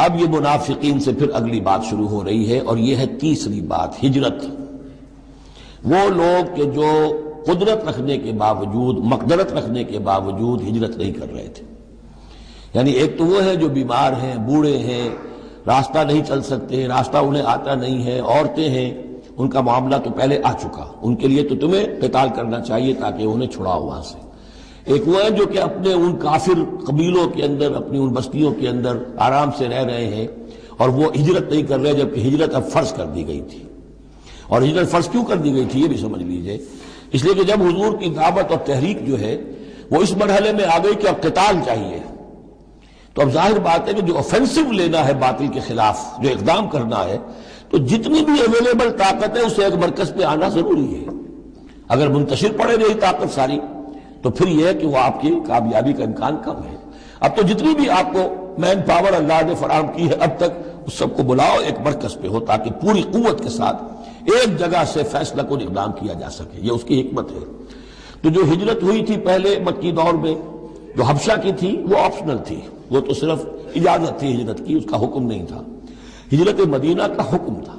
اب یہ منافقین سے پھر اگلی بات شروع ہو رہی ہے، اور یہ ہے تیسری بات، ہجرت۔ وہ لوگ کہ جو قدرت رکھنے کے باوجود، مقدرت رکھنے کے باوجود ہجرت نہیں کر رہے تھے۔ یعنی ایک تو وہ ہے جو بیمار ہیں، بوڑھے ہیں، راستہ نہیں چل سکتے، راستہ انہیں آتا نہیں ہے، عورتیں ہیں، ان کا معاملہ تو پہلے آ چکا، ان کے لیے تو تمہیں قتال کرنا چاہیے تاکہ انہیں چھڑاؤ وہاں سے۔ ایک وہ ہے جو کہ اپنے ان کافر قبیلوں کے اندر، اپنی ان بستیوں کے اندر آرام سے رہ رہے ہیں، اور وہ ہجرت نہیں کر رہے، جبکہ ہجرت اب فرض کر دی گئی تھی۔ اور ہجرت فرض کیوں کر دی گئی تھی یہ بھی سمجھ لیجئے، اس لیے کہ جب حضور کی دعوت اور تحریک جو ہے وہ اس مرحلے میں آ گئی کہ اب قتال چاہیے، تو اب ظاہر بات ہے کہ جو اوفینسو لینا ہے باطل کے خلاف، جو اقدام کرنا ہے، تو جتنی بھی اویلیبل طاقت ہے اسے ایک مرکز پہ آنا ضروری ہے۔ اگر منتشر پڑے رہی طاقت ساری تو پھر یہ ہے کہ وہ آپ کی کامیابی کا امکان کم ہے۔ اب تو جتنی بھی آپ کو مین پاور اللہ نے فراہم کی ہے اب تک، اس سب کو بلاؤ، ایک مرکز پہ ہو تاکہ پوری قوت کے ساتھ ایک جگہ سے فیصلہ کو اقدام کیا جا سکے۔ یہ اس کی حکمت ہے۔ تو جو ہجرت ہوئی تھی پہلے مکی دور میں، جو حبشہ کی تھی، وہ آپشنل تھی، وہ تو صرف اجازت تھی ہجرت کی، اس کا حکم نہیں تھا۔ ہجرت مدینہ کا حکم تھا۔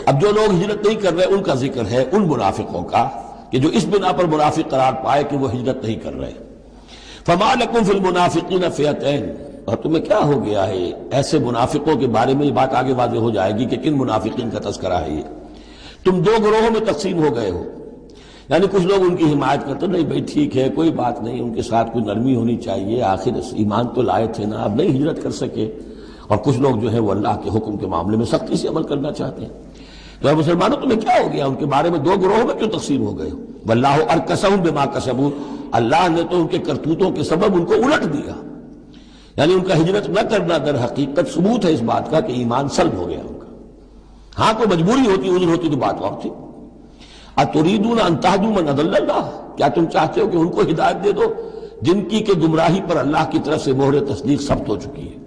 اب جو لوگ ہجرت نہیں کر رہے ان کا ذکر ہے، ان منافقوں کا کہ جو اس بنا پر منافق قرار پائے کہ وہ ہجرت نہیں کر رہے۔ فما لکم فی المنافقین فئتین، اور تمہیں کیا ہو گیا ہے ایسے منافقوں کے بارے میں، یہ بات آگے واضح ہو جائے گی کہ کن منافقین کا تذکرہ ہے یہ۔ تم دو گروہوں میں تقسیم ہو گئے ہو، یعنی کچھ لوگ ان کی حمایت کرتے، نہیں بھائی ٹھیک ہے کوئی بات نہیں، ان کے ساتھ کوئی نرمی ہونی چاہیے، آخر ایمان تو لائے تھے نا، اب نہیں ہجرت کر سکے۔ اور کچھ لوگ جو ہے وہ اللہ کے حکم کے معاملے میں سختی سے عمل کرنا چاہتے ہیں۔ تو مسلمانوں تمہیں کیا ہو گیا، ان کے بارے میں دو گروہوں میں کیوں تقسیم ہو گئے ہو؟ واللہ ارکسہم بما کسبوا، اللہ نے تو ان کے کرتوتوں کے سبب ان کو الٹ دیا، یعنی ان کا ہجرت نہ کرنا در حقیقت ثبوت ہے اس بات کا کہ ایمان سلب ہو گیا ان کا۔ ہاں کوئی مجبوری ہوتی، عذر ہوتی تو بات اور تھی۔ اتریدون ان تہدوا من اضل اللہ، کیا تم چاہتے ہو کہ ان کو ہدایت دے دو جن کی کہ گمراہی پر اللہ کی طرف سے مہر تصدیق ثبت ہو چکی ہے؟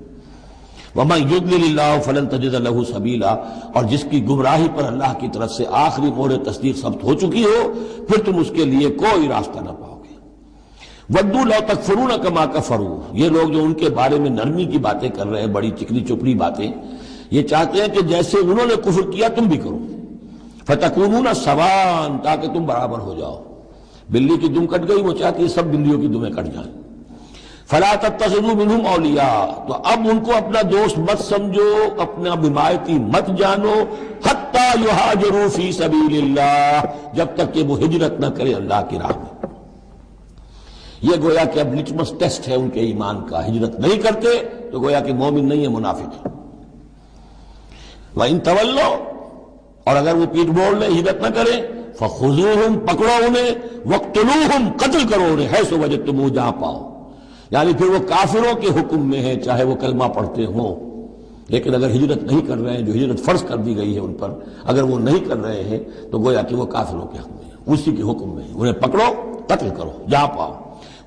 وَمَن يُضْلِلِ اللَّهُ فَلَن تَجِدَ لَهُ سَبِيلًا، اور جس کی گمراہی پر اللہ کی طرف سے آخری مہر تصدیق ثبت ہو چکی ہو، پھر تم اس کے لیے کوئی راستہ نہ پاؤ گے۔ وَدُّوا لَوْ تَكْفُرُونَ كَمَا كَفَرُوا، یہ لوگ جو ان کے بارے میں نرمی کی باتیں کر رہے ہیں، بڑی چکنی چپڑی باتیں، یہ چاہتے ہیں کہ جیسے انہوں نے کفر کیا تم بھی کرو، فَتَكُونُونَ سَوَاءً، تاکہ تم برابر ہو جاؤ۔ بلی کی دم کٹ گئی، وہ چاہتی ہے سب بلیوں کی دمیں کٹ جائیں۔ فَلَا تَتَّخِذُوا مِنْهُمْ أَوْلِيَاءَ، تو اب ان کو اپنا دوست مت سمجھو، اپنا حمایتی مت جانو، حَتَّى يُهَاجِرُوا فِي سَبِيلِ اللَّهِ، جب تک کہ وہ ہجرت نہ کرے اللہ کی راہ میں۔ یہ گویا کہ اب لٹمس ٹیسٹ ہے ان کے ایمان کا، ہجرت نہیں کرتے تو گویا کہ مومن نہیں ہے، منافق ہے۔ وَإِن تَوَلَّوْا، اور اگر وہ پیٹ موڑ لیں، ہجرت نہ کریں، فَخُذُوهُمْ، پکڑو انہیں، وَاقْتُلُوهُمْ، قتل کرو انہیں، حیث وجدتموہ، جہاں پاؤ۔ یعنی پھر وہ کافروں کے حکم میں ہے، چاہے وہ کلمہ پڑھتے ہوں، لیکن اگر ہجرت نہیں کر رہے ہیں، جو ہجرت فرض کر دی گئی ہے ان پر، اگر وہ نہیں کر رہے ہیں تو گویا کہ وہ کافروں کے حق میں ہے، اسی کے حکم میں ہے، انہیں پکڑو، قتل کرو، جہاں پاؤ۔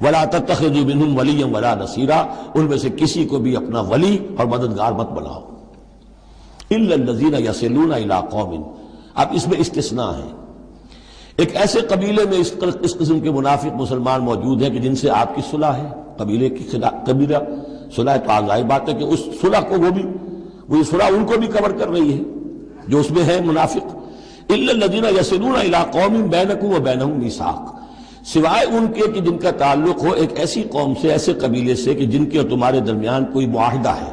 وَلَا تَتَّخِذُوا مِنْهُمْ وَلِيًّا وَلَا نَصِيرًا، ان میں سے کسی کو بھی اپنا ولی اور مددگار مت بناؤ۔ إِلَّا الَّذِينَ يَصِلُونَ إِلَىٰ قَوْمٍ، اب اس میں استثناء ہے، ایک ایسے قبیلے میں اس قسم کے منافق مسلمان موجود ہیں کہ جن سے آپ کی صلح ہے، قبیلے کی قبیلہ صلح، تو ظاہر بات ہے کہ اس صلح کو وہ صلح ان کو بھی کور کر رہی ہے جو اس میں ہے منافق۔ إِلَّا الَّذِينَ يَصِلُونَ إِلَىٰ قَوْمٍ بَيْنَكُمْ وَبَيْنَهُم مِّيثَاقٌ، سوائے ان کے کہ جن کا تعلق ہو ایک ایسی قوم سے، ایسے قبیلے سے کہ جن کے اور تمہارے درمیان کوئی معاہدہ ہے،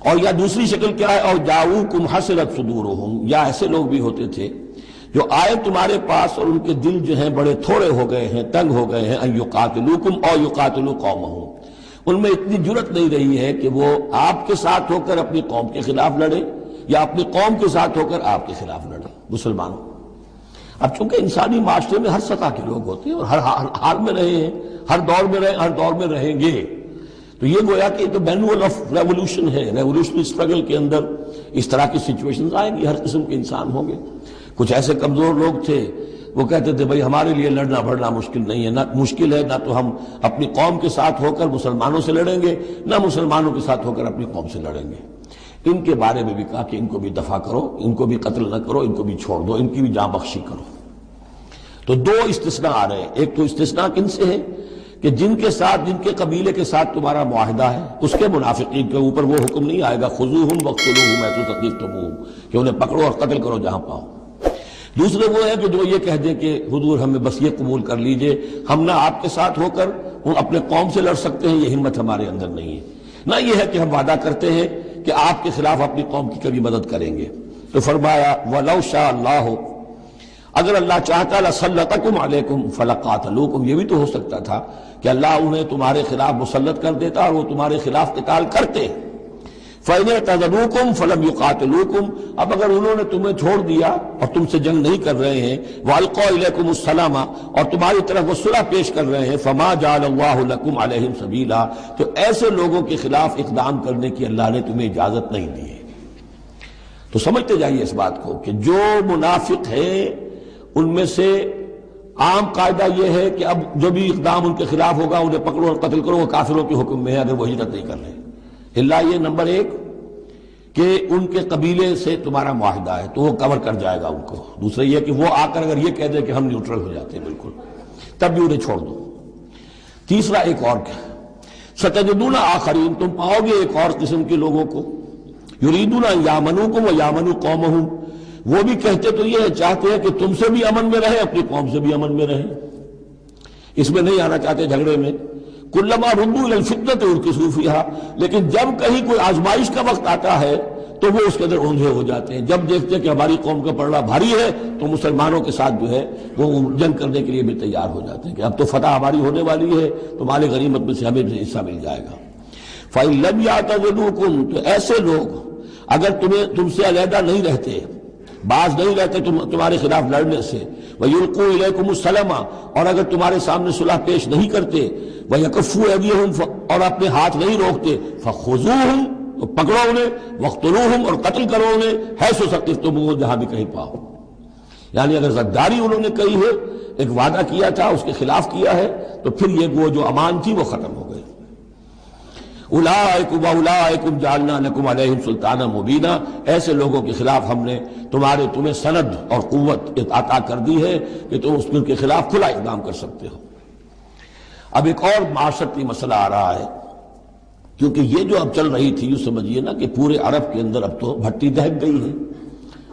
اور یا دوسری شکل کیا ہے، اور جاؤکم حسرت صدورہم، یا ایسے لوگ بھی ہوتے تھے جو آئے تمہارے پاس اور ان کے دل جو ہیں بڑے تھوڑے ہو گئے ہیں، تنگ ہو گئے ہیں، ان یقاتلوکم او یقاتلوا قومہم، ان میں اتنی جرت نہیں رہی ہے کہ وہ آپ کے ساتھ ہو کر اپنی قوم کے خلاف لڑے، یا اپنی قوم کے ساتھ ہو کر آپ کے خلاف لڑے مسلمانوں۔ اب چونکہ انسانی معاشرے میں ہر سطح کے لوگ ہوتے ہیں اور ہر حال میں رہے ہیں، ہر دور میں رہے، ہر دور میں رہیں گے، تو یہ گویا کہ تو مینول آف ریولوشن ہے، ریولوشنری اسٹرگل کے اندر اس طرح کی سچویشنز آئیں گی، ہر قسم کے انسان ہوں گے۔ کچھ ایسے کمزور لوگ تھے، وہ کہتے تھے بھائی ہمارے لیے لڑنا بھڑنا مشکل نہیں ہے، نہ مشکل ہے، نہ تو ہم اپنی قوم کے ساتھ ہو کر مسلمانوں سے لڑیں گے، نہ مسلمانوں کے ساتھ ہو کر اپنی قوم سے لڑیں گے۔ ان کے بارے میں بھی کہا کہ ان کو بھی دفع کرو، ان کو بھی قتل نہ کرو، ان کو بھی چھوڑ دو، ان کی بھی جاں بخشی کرو۔ تو دو استثناء آ رہے ہیں، ایک تو استثناء کن سے ہے کہ جن کے قبیلے کے ساتھ تمہارا معاہدہ ہے اس کے منافقین کے اوپر وہ حکم نہیں آئے گا خذوہم وقتلوہم حیث ثقفتموہم کہ انہیں پکڑو اور قتل کرو جہاں پاؤ۔ دوسرے وہ ہے کہ جو یہ کہہ دیں کہ حضور ہمیں بس یہ قبول کر لیجئے، ہم نہ آپ کے ساتھ ہو کر اپنے قوم سے لڑ سکتے ہیں، یہ ہمت ہمارے اندر نہیں ہے، نہ یہ ہے کہ ہم وعدہ کرتے ہیں کہ آپ کے خلاف اپنی قوم کی کبھی مدد کریں گے۔ تو فرمایا وَلَوْ شَاءَ اللَّهُ، اگر اللہ چاہتا لَسَلَّطَكُمْ عَلَيْكُمْ فَلَقَاتَلُوكُمْ، یہ بھی تو ہو سکتا تھا کہ اللہ انہیں تمہارے خلاف مسلط کر دیتا اور وہ تمہارے خلاف قتال کرتے۔ فَإِنِ اعْتَزَلُوكُمْ فَلَمْ يُقَاتِلُوكُمْ، اب اگر انہوں نے تمہیں چھوڑ دیا اور تم سے جنگ نہیں کر رہے ہیں، وَأَلْقَوْا إِلَيْكُمُ السَّلَامَ، اور تمہاری طرف وہ صلح پیش کر رہے ہیں، فَمَا جَعَلَ اللَّهُ لَكُمْ عَلَيْهِمْ سَبِيلًا، تو ایسے لوگوں کے خلاف اقدام کرنے کی اللہ نے تمہیں اجازت نہیں دی ہے۔ تو سمجھتے جائیے اس بات کو کہ جو منافق ہیں ان میں سے عام قاعدہ یہ ہے کہ اب جو بھی اقدام ان کے خلاف ہوگا انہیں پکڑو اور قتل کرو، وہ کافروں کے حکم میں ہے اگر وہ ہجرت نہیں کر رہے۔ اللہ یہ نمبر ایک کہ ان کے قبیلے سے تمہارا معاہدہ ہے تو وہ کور کر جائے گا ان کو۔ دوسرا یہ کہ وہ آ کر اگر یہ کہہ دے کہ ہم نیوٹرل ہو جاتے ہیں بالکل، تب بھی انہیں چھوڑ دو۔ تیسرا ایک اور کیا، ستجدون آخرین، تم پاؤ گے ایک اور قسم کے لوگوں کو، یریدون ان یامنوکم و یامنوا قومہم، وہ بھی کہتے تو یہ چاہتے ہیں کہ تم سے بھی امن میں رہیں، اپنی قوم سے بھی امن میں رہیں، اس میں نہیں آنا چاہتے جھگڑے میں۔ کلما ردوا الی الفتنۃ ارکسوا فیہا، لیکن جب کہیں کوئی آزمائش کا وقت آتا ہے تو وہ اس کے اندر اونجھے ہو جاتے ہیں۔ جب دیکھتے ہیں کہ ہماری قوم کا پلڑا بھاری ہے تو مسلمانوں کے ساتھ جو ہے وہ جنگ کرنے کے لیے بھی تیار ہو جاتے ہیں کہ اب تو فتح ہماری ہونے والی ہے تو مال غنیمت میں سے ہمیں حصہ مل جائے گا۔ فَإِن لَمْ يَعْتَزِلُوكُمْ، تو ایسے لوگ اگر تم سے علیحدہ نہیں رہتے، باز نہیں رہتے تمہارے خلاف لڑنے سے، وَيُلْقُوا إِلَيْكُمُ السَّلَامَ، اور اگر تمہارے سامنے صلح پیش نہیں کرتے، وَيَكُفُّوا أَيْدِيَهُمْ، اور اپنے ہاتھ نہیں روکتے، فَخُذُوهُمْ، تو پکڑو انہیں، وَاقْتُلُوهُمْ، اور قتل کرو انہیں، حَيْثُ ثَقِفْتُمُوهُمْ، جہاں بھی کہیں پاؤ۔ یعنی اگر غداری انہوں نے کہی ہے، ایک وعدہ کیا تھا اس کے خلاف کیا ہے، تو پھر یہ وہ جو امان تھی وہ ختم ہو گئی۔ اولئک واولئکم جعلنا لکم علیہم سلطانا مبینا، ایسے لوگوں کے خلاف ہم نے تمہیں سند اور قوت عطا کر دی ہے کہ تم اس کے خلاف کھلا اقدام کر سکتے ہو۔ اب ایک اور معاشرتی مسئلہ آ رہا ہے، کیونکہ یہ جو اب چل رہی تھی، یوں سمجھیے نا کہ پورے عرب کے اندر اب تو بھٹی دہک گئی ہے،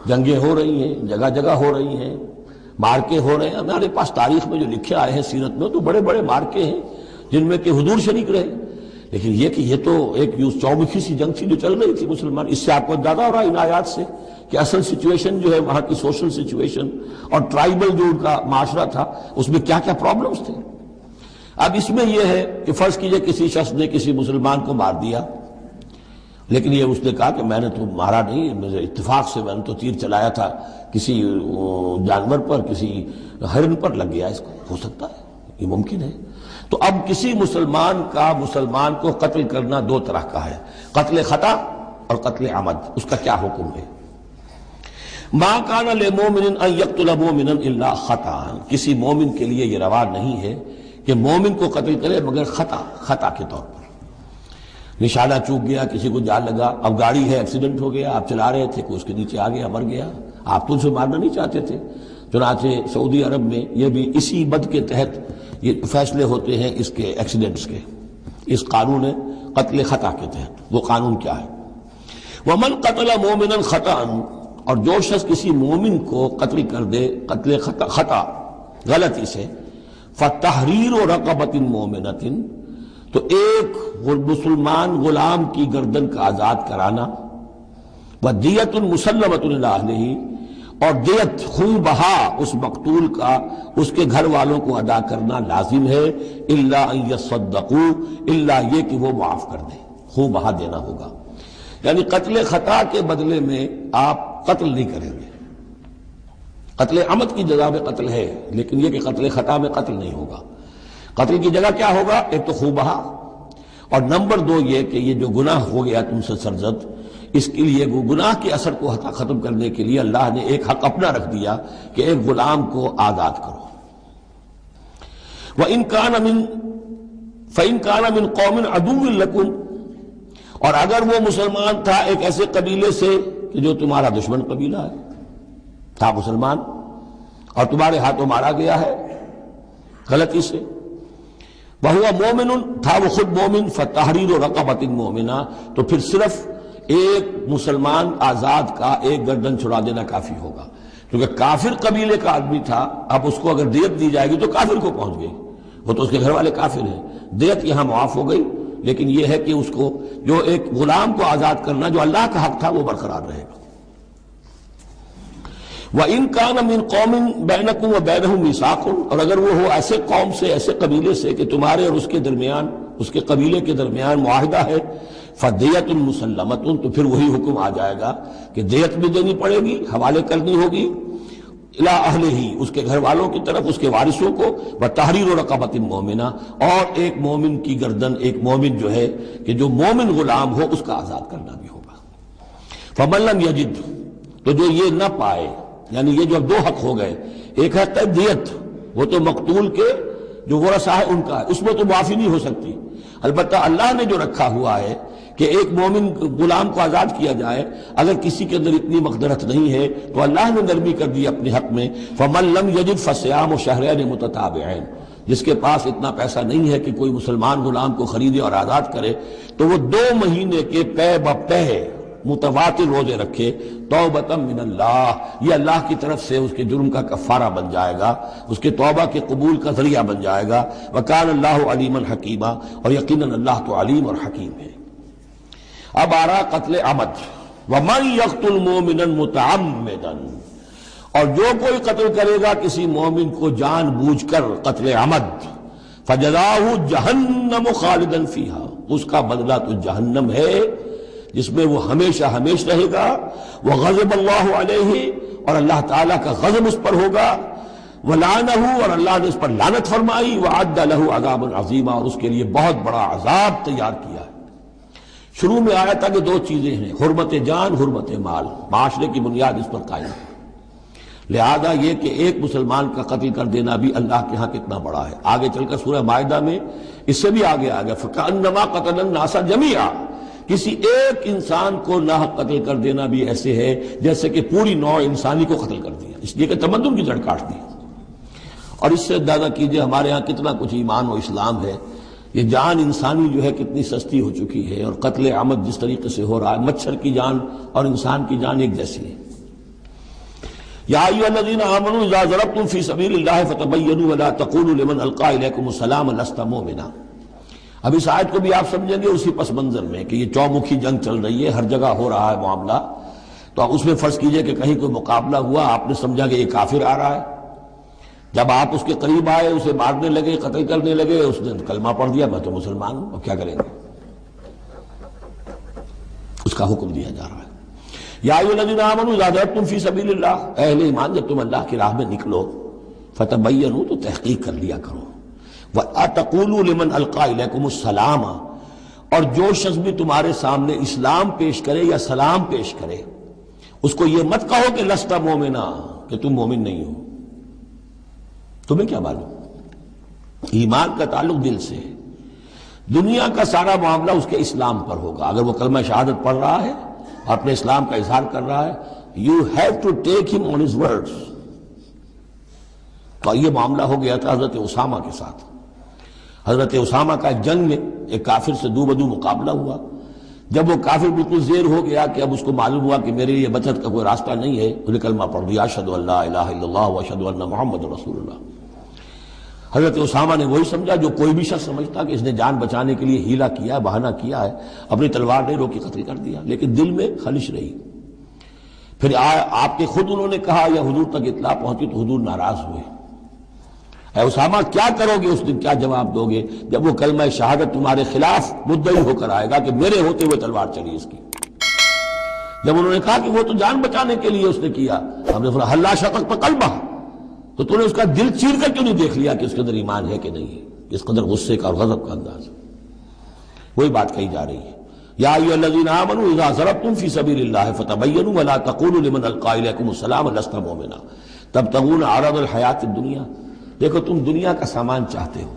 جنگیں ہو رہی ہیں، جگہ جگہ ہو رہی ہیں، مارکے ہو رہے ہیں۔ ہمارے پاس تاریخ میں جو لکھے آئے ہیں سیرت میں تو بڑے بڑے مارکے ہیں جن میں کہ حضور شریک رہے، لیکن یہ تو ایک چومکھی سی جنگ تھی جو چل رہی تھی مسلمان۔ اس سے آپ کو اندازہ ہو رہا ہے ان آیات سے کہ اصل سچویشن جو ہے وہاں کی سوشل سچویشن اور ٹرائبل جو ان کا معاشرہ تھا اس میں کیا کیا پرابلمز تھے۔ اب اس میں یہ ہے کہ فرض کیجئے کسی شخص نے کسی مسلمان کو مار دیا، لیکن یہ اس نے کہا کہ میں نے تو مارا نہیں، میرے اتفاق سے میں نے تو تیر چلایا تھا کسی جانور پر، کسی ہرن پر لگ گیا، اس کو ہو سکتا ہے، یہ ممکن ہے۔ تو اب کسی مسلمان کا مسلمان کو قتل کرنا دو طرح کا ہے، قتل خطا اور قتل عمد۔ اس کا کیا حکم ہے؟ ما کان للمؤمن ان یقتل مؤمنا الا خطا، کسی مومن کے لیے یہ روا نہیں ہے کہ مومن کو قتل کرے مگر خطا کے طور پر۔ نشانہ چوک گیا، کسی کو جان لگا، اب گاڑی ہے، ایکسیڈنٹ ہو گیا، آپ چلا رہے تھے، کوئی اس کے نیچے آ گیا، مر گیا، آپ تو اسے مارنا نہیں چاہتے تھے۔ چنانچہ سعودی عرب میں یہ بھی اسی بد کے تحت یہ فیصلے ہوتے ہیں اس کے ایکسیڈنٹس کے، اس قانون قتل خطا کے تحت۔ وہ قانون کیا ہے؟ وَمَنْ قَتَلَ مُؤْمِنًا خَطَأً، اور جو شخص کسی مومن کو قتل کر دے قتل خطا غلطی سے، فَتَحْرِيرُ رَقَبَةٍ مُؤْمِنَةٍ، تو ایک مسلمان غلام کی گردن کا آزاد کرانا، وَدِيَةٌ مُسَلَّمَةٌ إِلَىٰ أَهْلِهِ، اور دیت خون بہا اس مقتول کا اس کے گھر والوں کو ادا کرنا لازم ہے، الا ان یصدقوا، الا یہ کہ وہ معاف کر دیں، خون بہا دینا ہوگا۔ یعنی قتل خطا کے بدلے میں آپ قتل نہیں کریں گے، قتل عمد کی جزا میں قتل ہے، لیکن یہ کہ قتل خطا میں قتل نہیں ہوگا۔ قتل کی جگہ کیا ہوگا؟ ایک تو خون بہا، اور نمبر دو یہ کہ یہ جو گناہ ہو گیا تم سے سرزد، اس کے لیے گناہ کے اثر کو ختم کرنے کے لیے اللہ نے ایک حق اپنا رکھ دیا کہ ایک غلام کو آزاد کرو۔ فَإِن كَانَ مِن قَوْمٍ عَدُوٍّ لَكُمْ، اور اگر وہ مسلمان تھا ایک ایسے قبیلے سے کہ جو تمہارا دشمن قبیلہ ہے، تھا مسلمان اور تمہارے ہاتھوں مارا گیا ہے غلطی سے، وہو مومن، تھا وہ خود مومن، فتحریر رقبۃ مومنہ، تو پھر صرف ایک مسلمان آزاد کا ایک گردن چھڑا دینا کافی ہوگا، کیونکہ کافر قبیلے کا آدمی تھا، اب اس کو اگر دیت دی جائے گی تو کافر کو پہنچ گئی، وہ تو اس کے گھر والے کافر ہیں، دیت یہاں معاف ہو گئی، لیکن یہ ہے کہ اس کو جو ایک غلام کو آزاد کرنا جو اللہ کا حق تھا وہ برقرار رہے گا۔ وَإِن كَانَ مِن قَوْمٍ بَيْنَكُمْ وَبَيْنَهُم مِيثَاقٌ، اور اگر وہ ہو ایسے قوم سے، ایسے قبیلے سے کہ تمہارے اور اس کے درمیان، اس کے قبیلے کے درمیان معاہدہ ہے، فَدِيَةٌ مُسَلَّمَةٌ، تو پھر وہی حکم آ جائے گا کہ دیت بھی دینی پڑے گی، حوالے کرنی ہوگی، اِلَىٰ أَهْلِهِ، اس کے گھر والوں کی طرف، اس کے وارثوں کو، وَتَحْرِيرُ رَقَبَةٍ مُؤْمِنَةٍ، اور ایک مومن کی گردن، ایک مومن جو ہے کہ جو مومن غلام ہو اس کا آزاد کرنا بھی ہوگا۔ فَمَن لَّمْ يَجِدْ، تو جو یہ نہ پائے، یعنی یہ جو اب دو حق ہو گئے، ایک حق ہے دیت، وہ تو مقتول کے جو ورثہ ہے ان کا ہے، اس میں تو معافی نہیں ہو سکتی، البتہ اللہ نے جو رکھا ہوا ہے کہ ایک مومن غلام کو آزاد کیا جائے، اگر کسی کے اندر اتنی مقدرت نہیں ہے تو اللہ نے نرمی کر دی اپنے حق میں، فَمَن لَّمْ يَجِدْ فَصِيَامُ شَهْرَيْنِ مُتَتَابِعَيْنِ، جس کے پاس اتنا پیسہ نہیں ہے کہ کوئی مسلمان غلام کو خریدے اور آزاد کرے، تو وہ 2 مہینے کے پے بپے متواتر روزے رکھے، توبۃ من اللہ، یہ اللہ کی طرف سے اس کے جرم کا کفارہ بن جائے گا، اس کے توبہ کے قبول کا ذریعہ بن جائے گا، وکان اللہ علیما حکیما، اور یقیناً اللہ تو علیم اور حکیم ہے۔ اب آ رہا قتل عمد، ومن یقتل مومنا متعمدا، اور جو کوئی قتل کرے گا کسی مومن کو جان بوجھ کر قتل عمد، فجزاؤہ جہنم خالدا فیہا، اس کا بدلہ تو جہنم ہے جس میں وہ ہمیشہ ہمیش رہے گا، وغضب اللہ علیہ، اور اللہ تعالیٰ کا غضب اس پر ہوگا، ولعنہ، اور اللہ نے اس پر لعنت فرمائی، وعد لہ عذابا عظیما، اور اس کے لیے بہت بڑا عذاب تیار کیا ہے۔ شروع میں آیا تھا کہ 2 چیزیں ہیں، حرمت جان، حرمت مال، معاشرے کی بنیاد اس پر قائم ہے، لہذا یہ کہ ایک مسلمان کا قتل کر دینا بھی اللہ کے ہاں کتنا بڑا ہے۔ آگے چل کر سورہ مائدہ میں اس سے بھی آگے آ گیا، فَكَأَنَّمَا قَتَلَ النَّاسَ جَمِيعًا، کسی ایک انسان کو ناحق قتل کر دینا بھی ایسے ہے جیسے کہ پوری نوع انسانی کو قتل کر دیا، اس لیے کہ تمدن کی جڑ کاٹ دی۔ اور اس سے اندازہ کیجئے ہمارے ہاں کتنا کچھ ایمان و اسلام ہے، یہ جان انسانی جو ہے کتنی سستی ہو چکی ہے، اور قتل عمد جس طریقے سے ہو رہا ہے، مچھر کی جان اور انسان کی جان ایک جیسی ہے۔ یا ایھا الذین آمنوا اذا ضربتم فی سبیل اللہ فتبینوا ولا تقولوا لمن القى الیکم السلام لست مؤمنا۔ اب اس آیت کو بھی آپ سمجھیں گے اسی پس منظر میں کہ یہ چومکھی جنگ چل رہی ہے، ہر جگہ ہو رہا ہے معاملہ، تو اس میں فرض کیجئے کہ کہیں کوئی مقابلہ ہوا، آپ نے سمجھا کہ یہ کافر آ رہا ہے، جب آپ اس کے قریب آئے، اسے مارنے لگے، قتل کرنے لگے، اس نے کلمہ پڑھ دیا، میں تو مسلمان ہوں، اب کیا کریں گے؟ اس کا حکم دیا جا رہا ہے۔ یا ایھا الذین آمنوا اذا ضربتم فی سبیل اللہ، اہل ایمان جب تم اللہ کی راہ میں نکلو، فتبینوا، تو تحقیق کر لیا کرو، وَأَتَقُولُوا لِمَنْ أَلْقَى إِلَيْكُمُ السَّلَامَ، اور جو شخص بھی تمہارے سامنے اسلام پیش کرے یا سلام پیش کرے، اس کو یہ مت کہو کہ لست مومنا، کہ تم مومن نہیں ہو، تمہیں کیا معلوم؟ ایمان کا تعلق دل سے ہے، دنیا کا سارا معاملہ اس کے اسلام پر ہوگا۔ اگر وہ کلمہ شہادت پڑھ رہا ہے اور اپنے اسلام کا اظہار کر رہا ہے، you have to take him on his words۔ تو یہ معاملہ ہو گیا تھا حضرت اسامہ کے ساتھ۔ حضرت اسامہ کا ایک جنگ میں ایک کافر سے دو بدو مقابلہ ہوا، جب وہ کافر بالکل زیر ہو گیا کہ اب اس کو معلوم ہوا کہ میرے لیے بچت کا کوئی راستہ نہیں ہے، انہیں کلمہ پڑھ دیا، اشہد ان لا الہ الا اللہ واشہد ان محمد رسول اللہ۔ حضرت اسامہ نے وہی سمجھا جو کوئی بھی شخص سمجھتا کہ اس نے جان بچانے کے لیے ہیلہ کیا ہے، بہانہ کیا ہے، اپنی تلوار نے روکی، قتل کر دیا، لیکن دل میں خلش رہی۔ پھر آپ کے خود انہوں نے کہا یا حضور تک اطلاع پہنچی تو حضور ناراض ہوئے، اے اسامہ کیا کرو گے اس دن، کیا جواب دو گے جب وہ کلمہ شہادت تمہارے خلاف مدعی ہو کر آئے گا کہ میرے ہوتے ہوئے تلوار چلی اس کی؟ جب انہوں نے کہا کہ وہ تو جان بچانے کے لیے اس نے کیا، ہم نے فرمایا حلا شققت قلبہ، تو تو نے اس کا دل چیر کر کیوں نہیں دیکھ لیا کہ اس کے اندر ایمان ہے کہ نہیں ہے؟ اس قدر غصے کا اور غضب کا انداز، وہی بات کہی جا رہی ہے۔ یا ایھا الذین آمنوا اذا ضربتم فی سبیل اللہ فتبینوا ولا تقولوا لمن القى الیکم السلام لست مؤمنا تبتغون عرض الحیات الدنیا۔ دیکھو تم دنیا کا سامان چاہتے ہو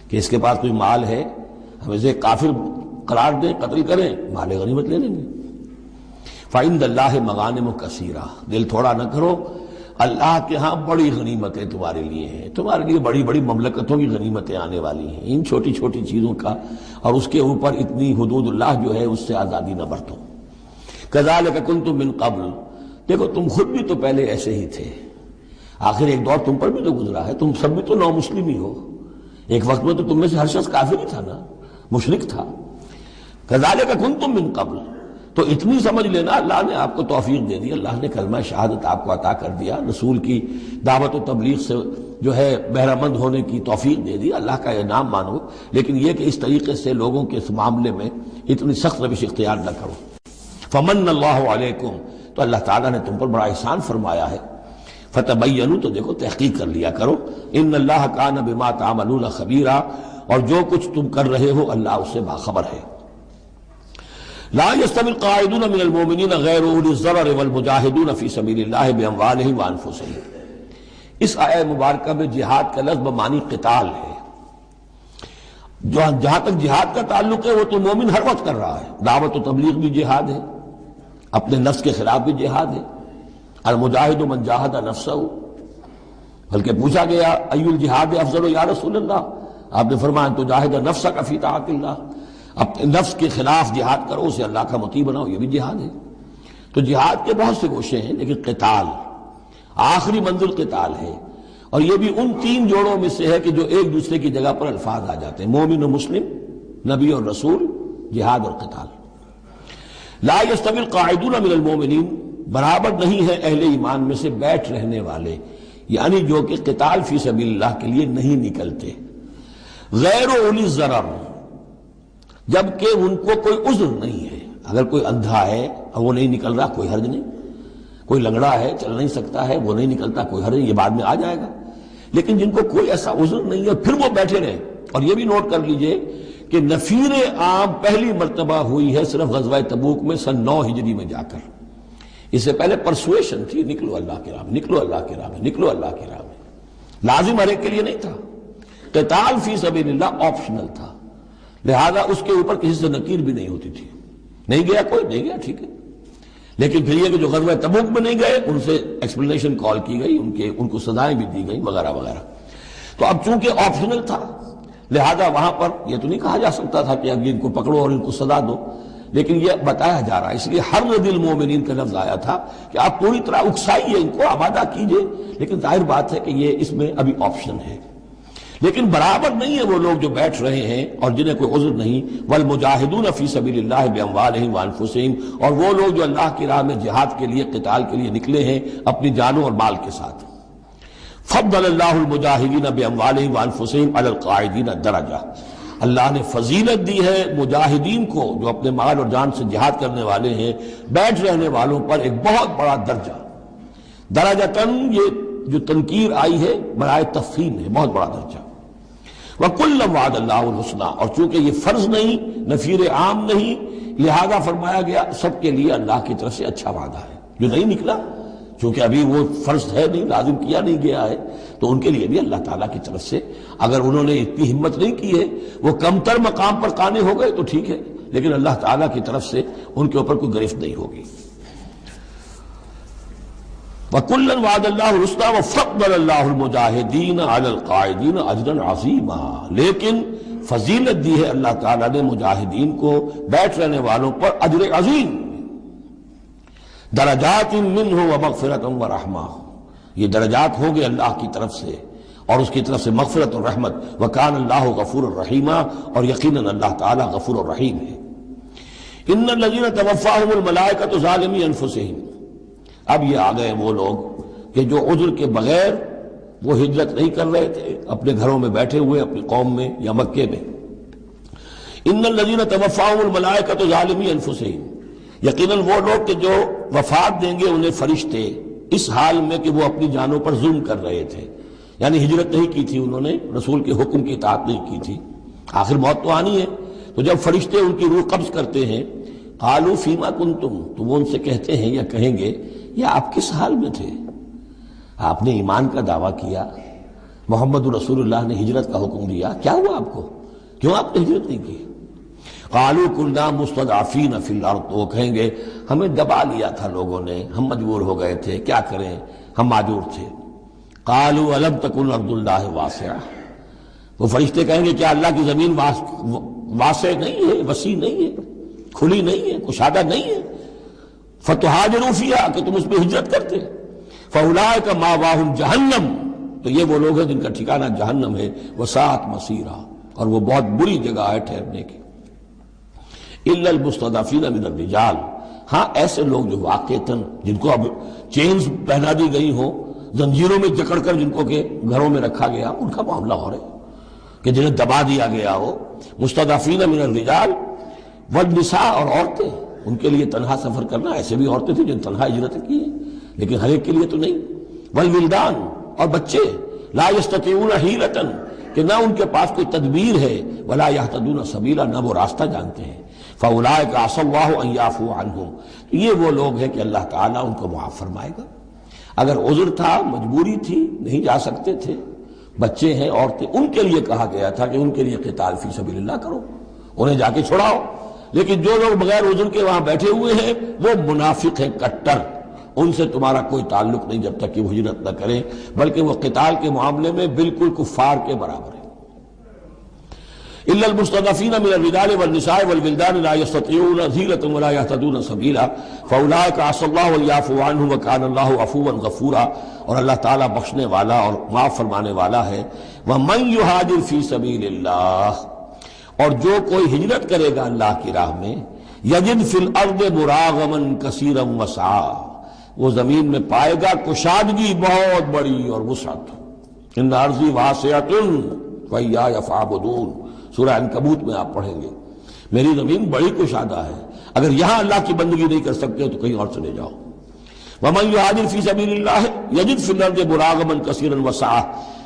کہ اس کے پاس کوئی مال ہے، ہم اسے کافر قرار دیں، قتل کریں، مال غنیمت لے لیں گے۔ فعند اللہ مغانم کثیرہ، دل تھوڑا نہ کرو، اللہ کے ہاں بڑی غنیمتیں تمہارے لیے ہیں، تمہارے لیے بڑی بڑی مملکتوں کی غنیمتیں آنے والی ہیں، ان چھوٹی چھوٹی چیزوں کا اور اس کے اوپر اتنی حدود اللہ جو ہے اس سے آزادی نہ برتو۔ کذالک کنتم من قبل، دیکھو تم خود بھی تو پہلے ایسے ہی تھے، آخر ایک دور تم پر بھی تو گزرا ہے، تم سب بھی تو نو مسلم ہی ہو، ایک وقت میں تو تم میں سے ہر شخص کافر ہی تھا نا، مشرک تھا۔ کذالک کنتم من قبل، تو اتنی سمجھ لینا اللہ نے آپ کو توفیق دے دی، اللہ نے کلمہ شہادت آپ کو عطا کر دیا، رسول کی دعوت و تبلیغ سے جو ہے بہرہ مند ہونے کی توفیق دے دی، اللہ کا انعام مانو، لیکن یہ کہ اس طریقے سے لوگوں کے اس معاملے میں اتنی سخت روش اختیار نہ کرو۔ فمن اللہ علیکم، تو اللہ تعالیٰ نے تم پر بڑا احسان فرمایا ہے، فتبینوا، تو دیکھو تحقیق کر لیا کرو، ان اللہ کان بما تعملون خبیرا، اور جو کچھ تم کر رہے ہو اللہ اس سے باخبر ہے۔ لا يستوي القاعدون من المؤمنین غیر اولی الضرر والمجاہدون فی سبیل اللہ باموالہم وانفسہم، اس آیہ مبارکہ میں جہاد کا لفظ بمعنی قتال ہے، جہاں تک جہاد کا تعلق ہے وہ تو مومن ہر وقت کر رہا ہے، دعوت و تبلیغ بھی جہاد ہے، اپنے نفس کے خلاف بھی جہاد ہے، المجاہد من جاہد نفسہ، بلکہ پوچھا گیا ای الجہاد افضل یا رسول اللہ، آپ نے فرمایا تو جاہد نفسک فی طاعت اللہ، اپنے نفس کے خلاف جہاد کرو، اسے اللہ کا مطیع بناؤ، یہ بھی جہاد ہے۔ تو جہاد کے بہت سے گوشے ہیں، لیکن قتال آخری منزل قتال ہے، اور یہ بھی ان تین جوڑوں میں سے ہے کہ جو ایک دوسرے کی جگہ پر الفاظ آ جاتے ہیں، مومن و مسلم، نبی اور رسول، جہاد اور قتال۔ لا یستوی القاعدون من المؤمنین، برابر نہیں ہے اہل ایمان میں سے بیٹھ رہنے والے، یعنی جو کہ قتال فی سبیل اللہ کے لیے نہیں نکلتے، غیر اولی الضرر، جبکہ ان کو کوئی عذر نہیں ہے، اگر کوئی اندھا ہے اور وہ نہیں نکل رہا کوئی حرج نہیں، کوئی لنگڑا ہے چل نہیں سکتا ہے وہ نہیں نکلتا کوئی حرج نہیں، یہ بعد میں آ جائے گا، لیکن جن کو کوئی ایسا عذر نہیں ہے پھر وہ بیٹھے رہے۔ اور یہ بھی نوٹ کر لیجئے کہ نفیر عام پہلی مرتبہ ہوئی ہے صرف غزوہ تبوک میں سن 9 ہجری میں جا کر، اس سے پہلے پرسویشن تھی، نکلو اللہ کی راہ میں، نکلو اللہ کی راہ میں، نکلو اللہ کی راہ میں، لازم ہر ایک کے لیے نہیں تھا، قتال فی سبیل اللہ آپشنل تھا، لہذا اس کے اوپر کسی سے نکیر بھی نہیں ہوتی تھی، نہیں گیا کوئی نہیں گیا ٹھیک ہے، لیکن پھر یہ کہ جو غزوہ تبوک میں نہیں گئے ان سے ایکسپلینیشن کال کی گئی، ان کو سزائیں بھی دی گئی وغیرہ وغیرہ۔ تو اب چونکہ آپشنل تھا لہذا وہاں پر یہ تو نہیں کہا جا سکتا تھا کہ اب ان کو پکڑو اور ان کو سزا دو، لیکن یہ بتایا جا رہا ہے، اس لیے حرض المومنین کا لفظ آیا تھا کہ آپ پوری طرح اکسائیے، ان کو آمادہ کیجئے، لیکن ظاہر بات ہے کہ یہ اس میں ابھی آپشن ہے، لیکن برابر نہیں ہے وہ لوگ جو بیٹھ رہے ہیں اور جنہیں کوئی عذر نہیں، والمجاہدون فی سبیل اللہ باموالہم وانفسہم، اور وہ لوگ جو اللہ کی راہ میں جہاد کے لیے قتال کے لیے نکلے ہیں اپنی جانوں اور مال کے ساتھ۔ فضل اللہ المجاہدین باموالہم وانفسہم علی القاعدین درجہ، اللہ نے فضیلت دی ہے مجاہدین کو جو اپنے مال اور جان سے جہاد کرنے والے ہیں، بیٹھ رہنے والوں پر ایک بہت بڑا درجہ، درجتاً یہ جو تنکیر آئی ہے برائے تفخیم ہے، بہت بڑا درجہ۔ وَكُلًّا وَعَدَ اللَّهُ الْحُسْنَىٰ، اور چونکہ یہ فرض نہیں، نفیر عام نہیں، لہذا فرمایا گیا سب کے لیے اللہ کی طرف سے اچھا وعدہ ہے، جو نہیں نکلا چونکہ ابھی وہ فرض ہے نہیں، لازم کیا نہیں گیا ہے، تو ان کے لیے بھی اللہ تعالیٰ کی طرف سے اگر انہوں نے اتنی ہمت نہیں کی ہے، وہ کمتر مقام پر قانے ہو گئے تو ٹھیک ہے، لیکن اللہ تعالیٰ کی طرف سے ان کے اوپر کوئی گرفت نہیں ہوگی۔ وَكُلًّا وَعَدَ اللَّهُ الْحُسْنَىٰ وَفَضَّلَ اللَّهُ الْمُجَاهِدِينَ عَلَى الْقَاعِدِينَ أَجْرًا عَظِيمًا، لیکن فضیلت دی ہے اللہ تعالیٰ نے مجاہدین کو بیٹھ رہنے والوں پر اجر عظیم، درجات منہ ومغفرۃ ورحمہ، یہ درجات ہوں گے اللہ کی طرف سے اور اس کی طرف سے مغفرت اور رحمت، وکان اللہ غفور الرحیم، اور یقیناً اللہ تعالیٰ غفور الرحیم ہے۔ ان الذین توفاہم الملائکۃ ظالمی انفسہم، اب یہ آ گئے وہ لوگ کہ جو عذر کے بغیر وہ ہجرت نہیں کر رہے تھے، اپنے گھروں میں بیٹھے ہوئے اپنی قوم میں یا مکے میں۔ ان الذین توفاہم الملائکۃ ظالمی انفسہم، یقیناً وہ لوگ کہ جو وفات دیں گے انہیں فرشتے اس حال میں کہ وہ اپنی جانوں پر ظلم کر رہے تھے، یعنی ہجرت نہیں کی تھی انہوں نے، رسول کے حکم کی اطاعت نہیں کی تھی، آخر موت تو آنی ہے، تو جب فرشتے ان کی روح قبض کرتے ہیں، قالوا فیما کنتم، تو وہ ان سے کہتے ہیں یا کہیں گے یا آپ کس حال میں تھے، آپ نے ایمان کا دعویٰ کیا، محمد رسول اللہ نے ہجرت کا حکم دیا، کیا ہوا آپ کو، کیوں آپ نے ہجرت نہیں کی؟ قالوا كنا مستضعفین فی الارض، تو وہ کہیں گے ہمیں دبا لیا تھا لوگوں نے، ہم مجبور ہو گئے تھے، کیا کریں، ہم معذور تھے۔ قالوا الم تکن ارض اللہ واسعہ، وہ فرشتے کہیں گے کیا اللہ کی زمین واسع نہیں ہے، وسیع نہیں ہے، کھلی نہیں ہے، کشادہ نہیں ہے؟ فتہاجروا فیہا، کہ تم اس پہ ہجرت کرتے۔ فاولئک مأواہم جہنم، تو یہ وہ لوگ ہیں جن کا ٹھکانہ جہنم ہے، وساءت مصیرا، اور وہ بہت بری جگہ ہے ٹھہرنے کی۔ الا المستضعفین من الرجال، ہاں ایسے لوگ جو واقعتاً جن کو اب چینز پہنا دی گئی ہوں، زنجیروں میں جکڑ کر جن کو کہ گھروں میں رکھا گیا، ان کا معاملہ ہو رہا ہے کہ جنہیں دبا دیا گیا ہو۔ مستضعفین من الرجال والنساء، اور عورتیں، ان کے لیے تنہا سفر کرنا، ایسے بھی عورتیں تھیں جن تنہا ہجرت کی ہے لیکن ہر ایک کے لیے تو نہیں۔ والولدان، اور بچے، لا یستطیعون حیلۃ، کہ نہ ان کے پاس کوئی تدبیر ہے، ولا یہتدون سبیلا، نہ وہ راستہ جانتے ہیں۔ فاولئک عسى اللہ ان یعفو عنہم، یہ وہ لوگ ہیں کہ اللہ تعالیٰ ان کو معاف فرمائے گا۔ اگر عذر تھا، مجبوری تھی، نہیں جا سکتے تھے، بچے ہیں، عورتیں، ان کے لیے کہا گیا تھا کہ ان کے لیے قتال فی سبیل اللہ کرو، انہیں جا کے چھڑاؤ۔ لیکن جو لوگ بغیر عذر کے وہاں بیٹھے ہوئے ہیں وہ منافق ہیں کٹر، ان سے تمہارا کوئی تعلق نہیں جب تک کہ وہ ہجرت نہ کریں، بلکہ وہ قتال کے معاملے میں بالکل کفار کے برابر ہے۔ الا المستضعفین من الرجال والنساء والولدان لا يستطيعون حیلۃ ولا يهتدون سبیلا فاولئک عسى الله ان يعفو عنهم وكان الله عفوا غفورا، اور اللہ تعالیٰ بخشنے والا اور معاف فرمانے والا ہے۔ ومن يهاجر في سبيل الله، اور جو کوئی ہجرت کرے گا اللہ کی راہ میں، یجد فی الارض مراغما کثیرا وسعا، وہ زمین میں پائے گا کشادگی بہت بڑی اور وسعت۔ ان ارضی واسعۃ فإیایا فاعبدون، سورہ عنکبوت میں آپ پڑھیں گے، میری زمین بڑی کشادہ ہے، اگر یہاں اللہ کی بندگی نہیں کر سکتے ہو تو کہیں اور چلے جاؤ۔ ومن یہاجر فی سبیل اللہ یجد فی الارض مراغما کثیرا وسعا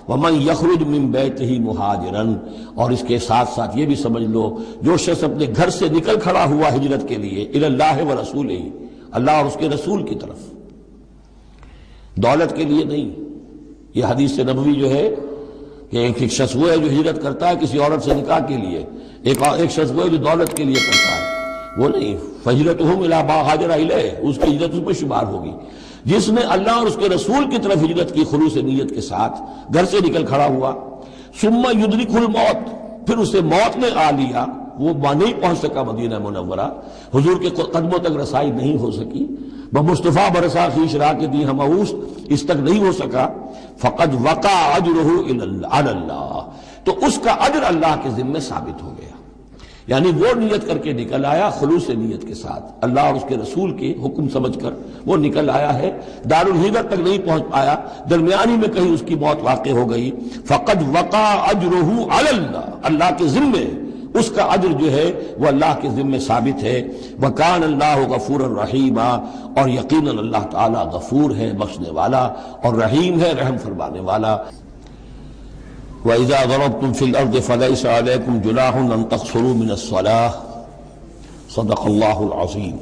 ومن یخرج من بیتہ مہاجرا، اور اس کے ساتھ ساتھ یہ بھی سمجھ لو جو شخص اپنے گھر سے نکل کھڑا ہوا ہجرت کے لیے، الی اللہ ورسولہ، اللہ اور اس کے رسول کی طرف، دولت کے لیے نہیں۔ یہ حدیث نبوی جو ہے کہ ایک شخص وہ ہے جو ہجرت کرتا ہے کسی عورت سے نکاح کے لیے، ایک شخص وہ ہے جو دولت کے لیے کرتا ہے، وہ نہیں۔ فہجرتہم الی ما ہاجر الیہ، اس کی ہجرت اس میں شمار ہوگی۔ جس نے اللہ اور اس کے رسول کی طرف ہجرت کی خلوص نیت کے ساتھ، گھر سے نکل کھڑا ہوا، ثم یدرکہ الموت، پھر اسے موت نے آ لیا، وہ نہیں پہنچ سکا مدینہ منورہ، حضور کے قدموں تک رسائی نہیں ہو سکی، بمصطفیٰ برسا خیش راہ کے دی ہمعوس، اس تک نہیں ہو سکا، فقد وقع اجرہ علی اللہ، تو اس کا اجر اللہ کے ذمے ثابت ہو گیا۔ یعنی وہ نیت کر کے نکل آیا خلوص نیت کے ساتھ، اللہ اور اس کے رسول کے حکم سمجھ کر وہ نکل آیا ہے، دار الہجرت تک نہیں پہنچ پایا، درمیانی میں کہیں اس کی موت واقع ہو گئی، فقد وقع اجرہ علی اللہ، اللہ کے ذمے اس کا اجر جو ہے وہ اللہ کے ذمے ثابت ہے۔ وَكَانَ اللَّهُ غَفُورًا رَحِيمًا، اور یقیناً اللہ تعالیٰ غفور ہے، بخشنے والا، اور رحیم ہے، رحم فرمانے والا۔ وَإِذَا ضَرَبْتُمْ فِي الْأَرْضِ فَلَيْسَ عَلَيْكُمْ جُنَاحٌ أَن تَقْصُرُوا مِنَ الصَّلَاةِ صدق اللہ العظیم۔